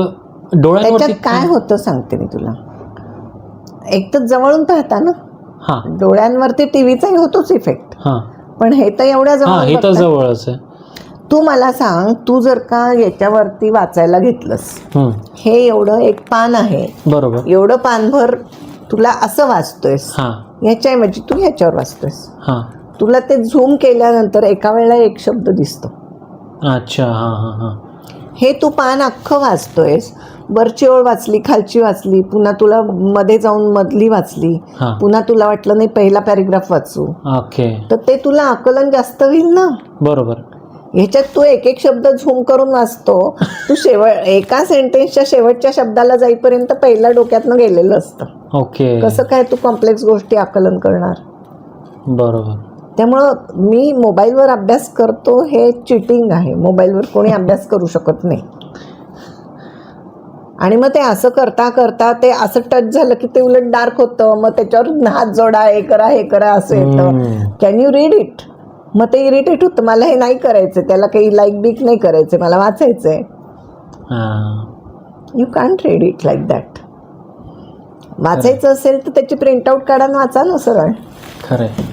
डोळ्यांवरती त्याच्यात काय होतं सांगते मी तुला. एक तर जवळून पाहता ना, हां डोळ्यांवरती टीव्हीचाही होतोच इफेक्ट, हां पण हे तर एवढ्या हां हे तर जवळ. जवळच आहे. तू मला सांग, तू जर का याच्यावरती वाचायला घेतलंस, हे एवढं एक पान आहे, बरोबर. एवढं पानभर तुला असं वाचतोयस, हां ह्याच्याऐवजी तू ह्याच्यावर वाचतोयस, हां. तुला ते झूम केल्यानंतर एका वेळेला एक शब्द दिसतो. अच्छा. हां हां हां. हे तू पान अख्खं वाचतोयस, वरची ओळ वाचली, खालची वाचली, पुन्हा तुला मध्ये जाऊन मधली वाचली, हां. पुन्हा तुला वाटलं नाही पहिला पॅरेग्राफ वाचू, ओके. तर ते तुला आकलन जास्त होईल ना. बरोबर. ह्याच्यात तू एक एक शब्द झूम करून वाचतो, तू एका सेंटेन्सच्या शेवटच्या शब्दाला जाईपर्यंत पहिला डोक्यातनं गेलेलं असतं. ओके. कसं काय तू कॉम्प्लेक्स गोष्टी आकलन करणार. बरोबर. त्यामुळं मी मोबाईलवर अभ्यास करतो हे चिटिंग आहे. मोबाईलवर कोणी अभ्यास करू शकत नाही. आणि मग ते असं करता करता ते असं टच झालं की ते उलट डार्क होतं, मग त्याच्यावर हात जोडा, हे करा हे करा असं येतं. Can you read it. मग ते इरिटेट होतं, मला हे नाही करायचं, त्याला काही लाईक बिक नाही करायचं, मला वाचायचं आहे. You can't read it like that. वाचायचं असेल तर त्याची प्रिंटआउट काढा आणि वाचा ना सरळ. खरं आहे.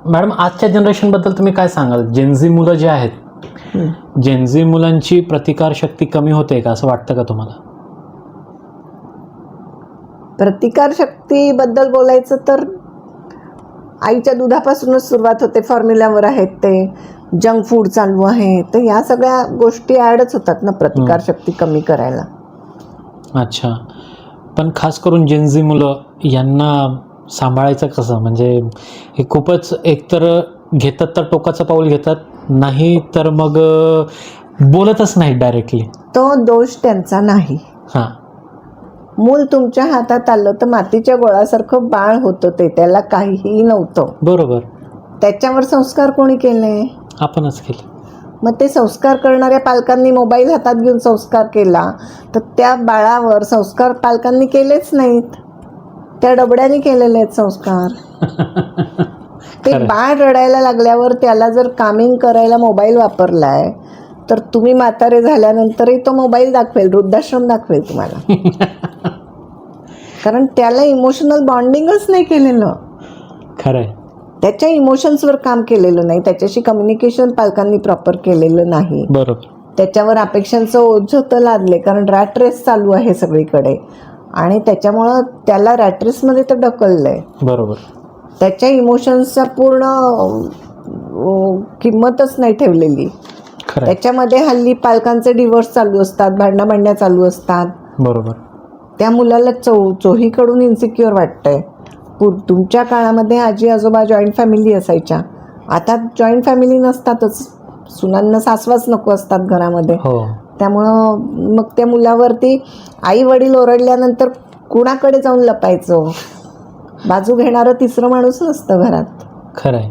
मॅडम, आजच्या जनरेशनबद्दल तुम्ही काय सांगाल? जेनझी मुलं जे आहेत, जेनझी मुलांची प्रतिकारशक्ती कमी होते का, असं वाटतं का तुम्हाला? प्रतिकारशक्तीबद्दल बोलायचं तर आईच्या दुधापासूनच सुरुवात होते. फॉर्म्युलावर आहेत ते, जंक फूड चालू आहे, तर या सगळ्या गोष्टी ॲडच होतात ना प्रतिकारशक्ती कमी करायला. अच्छा. पण खास करून जेनझी मुलं यांना सांभाळायचं कसं? म्हणजे हे खूपच एकतर घेतात तर टोकाचं पाऊल घेतात, नाही तर मग बोलतच नाही डायरेक्टली. तो दोष त्यांचा नाही. हां. मूल तुमच्या हातात आलं तर मातीच्या गोळासारखं बाळ होतं, ते त्याला काहीही नव्हतं. बरोबर. त्याच्यावर संस्कार कोणी केले? आपणच केले. मग ते संस्कार करणाऱ्या पालकांनी मोबाईल हातात घेऊन संस्कार केला तर त्या बाळावर संस्कार पालकांनी केलेच नाहीत, त्या डबड्याने केलेले आहेत संस्कार. ते बाळ रडायला लागल्यावर त्याला जर कामिंग करायला मोबाईल वापरलाय तर तुम्ही म्हातारे झाल्यानंतरही तो मोबाईल दाखवेल, वृद्धाश्रम दाखवेल तुम्हाला. कारण त्याला इमोशनल बॉन्डिंगच नाही केलेलं, खरंय. त्याच्या इमोशन्सवर काम केलेलं नाही, त्याच्याशी कम्युनिकेशन पालकांनी प्रॉपर केलेलं नाही. बरोबर. त्याच्यावर अपेक्षांचं ओझं तर लादले, कारण रॅट रेस चालू आहे सगळीकडे आणि त्याच्यामुळं त्याला रॅट रेसमध्ये तर ढकललं आहे. बरोबर. त्याच्या इमोशन्सचा पूर्ण किंमतच नाही ठेवलेली. खरं आहे. त्याच्यामध्ये हल्ली पालकांचे डिवोर्स चालू असतात, भांडणं चालू असतात. बरोबर. त्या मुलाला चोहीकडून इन्सिक्युअर वाटतंय. तुमच्या काळामध्ये आजी आजोबा जॉईंट फॅमिली असायच्या, आता जॉईंट फॅमिली नसतातच. सुनांना सासवाच नको असतात घरामध्ये. हो. त्यामुळं मग त्या मुलावरती आई वडील ओरडल्यानंतर कुणाकडे जाऊन लपायचं? बाजू घेणारं तिसरं माणूस नसतं घरात. खरं आहे.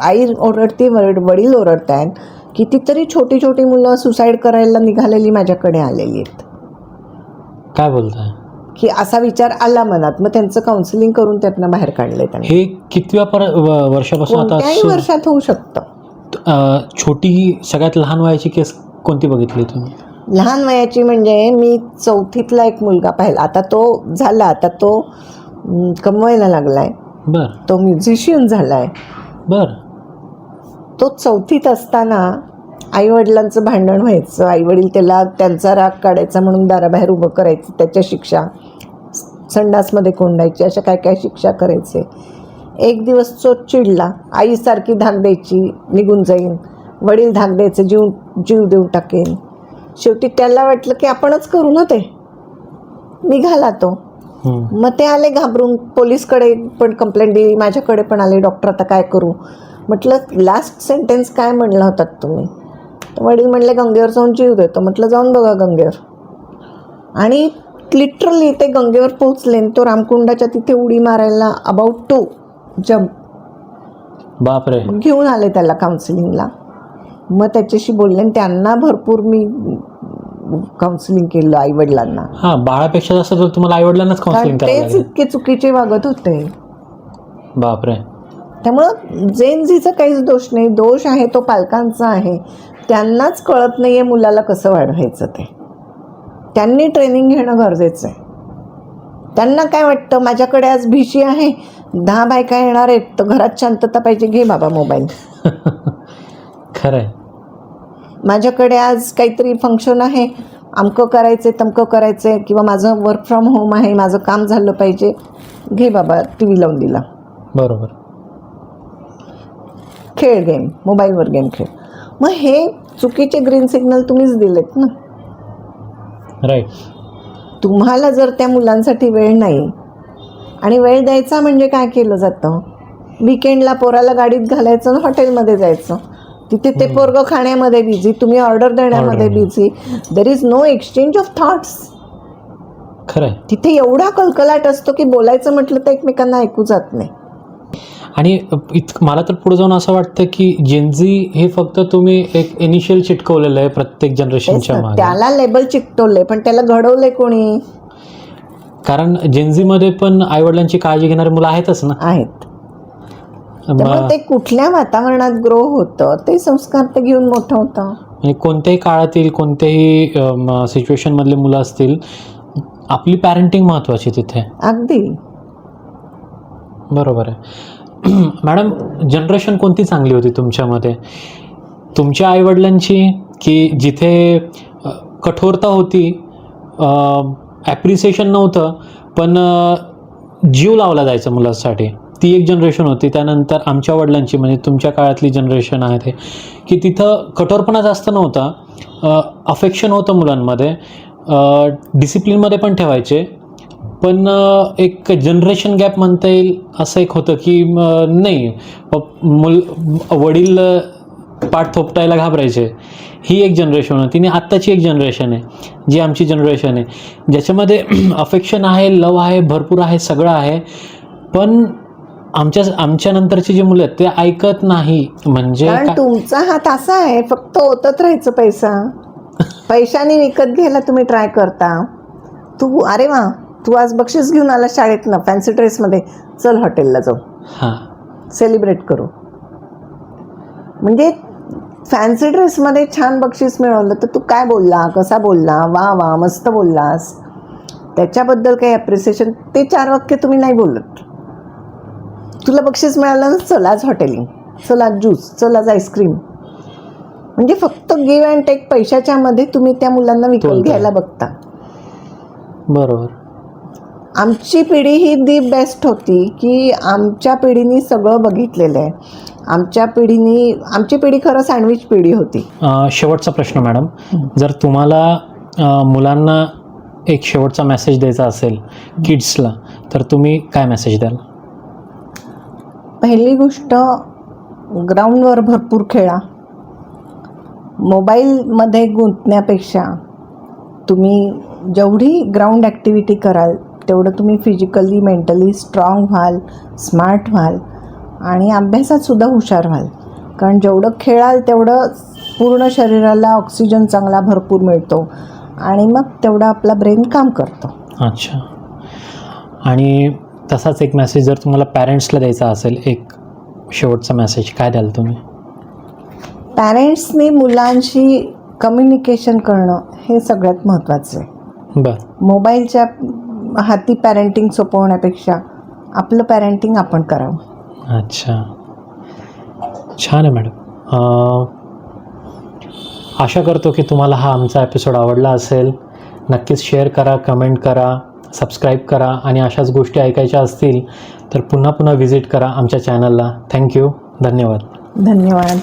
आई ओरडते, वडील ओरडत आहेत. कितीतरी छोटी छोटी मुलं सुसाईड करायला निघालेली माझ्याकडे आलेली आहेत. काय बोलताय? की असा विचार आला मनात, मग त्यांचं काउन्सिलिंग करून त्यातनं बाहेर काढलंय त्यांनी. हे कितव्या वर्षापासून आता कोणत्याही वर्षात होऊ शकतं. छोटी सगळ्यात लहान वयाची केस कोणती बघितली तुम्ही? लहान वयाची म्हणजे मी 4थीतला एक मुलगा पाहिला. आता तो कमवायला लागलाय. बर. तो म्युझिशियन झालाय. बर. तो 4थीत असताना आईवडिलांचं भांडण व्हायचं. आईवडील त्याला त्यांचा राग काढायचा म्हणून दाराबाहेर उभं करायचं. त्याच्या शिक्षा संडासमध्ये कोंडायची, अशा काय काय शिक्षा करायचे. एक दिवस तो चिडला. आईसारखी धाक द्यायची, निघून जाईन. वडील धाक द्यायचे, जीव देऊन टाकेन. शेवटी त्याला वाटलं की आपणच करू ना ते. निघाला तो. मग ते आले घाबरून, पोलीसकडे पण कंप्लेंट दिली, माझ्याकडे पण आले. डॉक्टर आता काय करू? म्हटलं लास्ट सेंटेन्स काय म्हणलं होतात तुम्ही? वडील म्हणले गंगेवर जाऊन जीव देतो. म्हटलं जाऊन बघा गंगेवर. आणि लिटरली ते गंगेवर पोहोचले. तो रामकुंडाच्या तिथे उडी मारायला अबाउट टू जम्प. बापरे. घेऊन आले त्याला काउन्सिलिंगला. मग त्याच्याशी बोलले आणि त्यांना भरपूर मी काउन्सिलिंग केलं आईवडिलांना. हा, बाळापेक्षा जास्त तर तुम्हाला आईवडिलांनाच काउन्सिलिंग करावं तेच लागेल. इतके चुकीचे वागत होते. बापरे. त्यामुळं जेनझीचा काहीच दोष नाही. दोष आहे तो पालकांचा आहे. त्यांनाच कळत नाही आहे मुलाला कसं वाढवायचं ते. त्यांनी ट्रेनिंग घेणं गरजेचं आहे. त्यांना काय वाटतं, माझ्याकडे आज भिशी आहे, 10 बायका येणार आहेत, तर घरात शांतता पाहिजे, घे बाबा मोबाईल. खरं आहे. माझ्याकडे आज काहीतरी फंक्शन आहे, अमकं करायचं तमकं करायचं, किंवा माझं वर्क फ्रॉम होम आहे, माझं काम झालं पाहिजे, घे बाबा टी व्ही लावून दिला. बरोबर. खेळ गेम, मोबाईलवर गेम खेळ. मग हे चुकीचे ग्रीन सिग्नल तुम्हीच दिलेत ना. राईट. तुम्हाला जर त्या मुलांसाठी वेळ नाही, आणि वेळ द्यायचा म्हणजे काय केलं जातं, विकेंडला पोराला गाडीत घालायचं आणि हॉटेलमध्ये जायचं. तिथे ते पोरगं खाण्यामध्ये बिझी, तुम्ही ऑर्डर देण्यामध्ये busy. There is no exchange of thoughts. खरं आहे. तिथे एवढा कलकलाट असतो की बोलायचं म्हटलं तर एकमेकांना ऐकू जात नाही. आणि मला तर पुढे जाऊन असं वाटतं की जेनझी हे फक्त तुम्ही एक इनिशियल चिटकवलेलं आहे प्रत्येक जनरेशनच्या मागे. त्याला लेबल चिकटवलंय, पण त्याला घडवलंय कोणी? कारण जेनझीमध्ये पण आईवडिलांची काळजी घेणारी मुलं आहेतच ना. आहेत. त्यामुळे ते कुठल्या वातावरणात ग्रो होतं ते संस्कार ते घेऊन मोठं होतं. म्हणजे कोणत्याही काळातील कोणत्याही सिच्युएशन मधले मुलं असतील, आपली पॅरेंटिंग महत्वाची तिथे. अगदी बरोबर आहे. मॅडम, जनरेशन कोणती चांगली होती तुमच्यामध्ये? तुमच्या आईवडिलांची, की जिथे कठोरता होती, ॲप्रिसिएशन नव्हतं, पण जीव लावला जायचा मुलांसाठी, ती एक जनरेशन होती. त्यानंतर आमच्या वडिलांची, म्हणजे तुमच्या काळातली जनरेशन आहे ते, की तिथं कठोरपणा जास्त नव्हता, अफेक्शन होतं मुलांमध्ये, डिसिप्लिनमध्ये पण ठेवायचे, पण एक जनरेशन गॅप म्हणता येईल असं एक होतं की नाही, वडील पाठ थोपटायला घाबरायचे. ही एक जनरेशन होती. आणि आत्ताची एक जनरेशन आहे जी आमची जनरेशन आहे, ज्याच्यामध्ये अफेक्शन आहे, लव आहे, भरपूर आहे, सगळं आहे, पण आमच्या नंतरची जी मुलं आहेत ते ऐकत नाही. म्हणजे तुमचा हात असा आहे, फक्त ओतत राहायचं. पैशाने विकत घ्यायला तुम्ही ट्राय करता. अरे वा, तू आज बक्षीस घेऊन आला शाळेतनं फॅन्सी ड्रेसमध्ये, चल हॉटेलला जाऊ, सेलिब्रेट करू. म्हणजे फॅन्सी ड्रेसमध्ये छान बक्षीस मिळवलं तर तू काय बोलला, कसा बोलला, वा वा मस्त बोललास, त्याच्याबद्दल काही ॲप्रिसिएशन, ते 4 वाक्य तुम्ही नाही बोलत. तुला बक्षीस मिळालं ना, चल आज हॉटेलिंग, चल आज ज्यूस, चल आज आईस्क्रीम. म्हणजे फक्त गिव्ह अँड टेक पैशाच्या मध्ये तुम्ही त्या मुलांना विकत तोलताय. घ्यायला बघता. बरोबर. आमची पिढी ही दी बेस्ट होती की आमच्या पिढीने सगळं बघितलेलं आहे. आमची पिढी खरं सँडविच पिढी होती. शेवटचा प्रश्न मॅडम, जर तुम्हाला मुलांना एक शेवटचा मेसेज द्यायचा असेल किड्सला, तर तुम्ही काय मेसेज द्याल? पहिली गोष्ट, ग्राउंडवर भरपूर खेळा. मोबाईलमध्ये गुंतण्यापेक्षा तुम्ही जेवढी ग्राउंड ॲक्टिव्हिटी कराल तेवढं तुम्ही फिजिकली मेंटली स्ट्रॉंग व्हाल, स्मार्ट व्हाल आणि अभ्यासातसुद्धा हुशार व्हाल. कारण जेवढं खेळाल तेवढं पूर्ण शरीराला ऑक्सिजन चांगला भरपूर मिळतो आणि मग तेवढं आपला ब्रेन काम करतो. अच्छा. आणि तसाच एक मेसेज जर तुम्हाला पॅरेंट्सला द्यायचा असेल, एक शेवटचा मेसेज, काय द्याल तुम्ही? पॅरेंट्सनी मुलांशी कम्युनिकेशन करणं हे सगळ्यात महत्त्वाचं आहे. बरं. मोबाईलच्या हाती पॅरेंटिंग सोपवण्यापेक्षा आपलं पॅरेंटिंग आपण करावं. अच्छा, छान आहे मॅडम. आशा करतो की तुम्हाला हा आमचा एपिसोड आवडला असेल. नक्कीच शेअर करा, कमेंट करा, सबस्क्राईब करा आणि अशाच गोष्टी ऐकायच्या असतील तर पुन्हा पुन्हा व्हिजिट करा आमच्या चॅनलला. थँक्यू. धन्यवाद. धन्यवाद.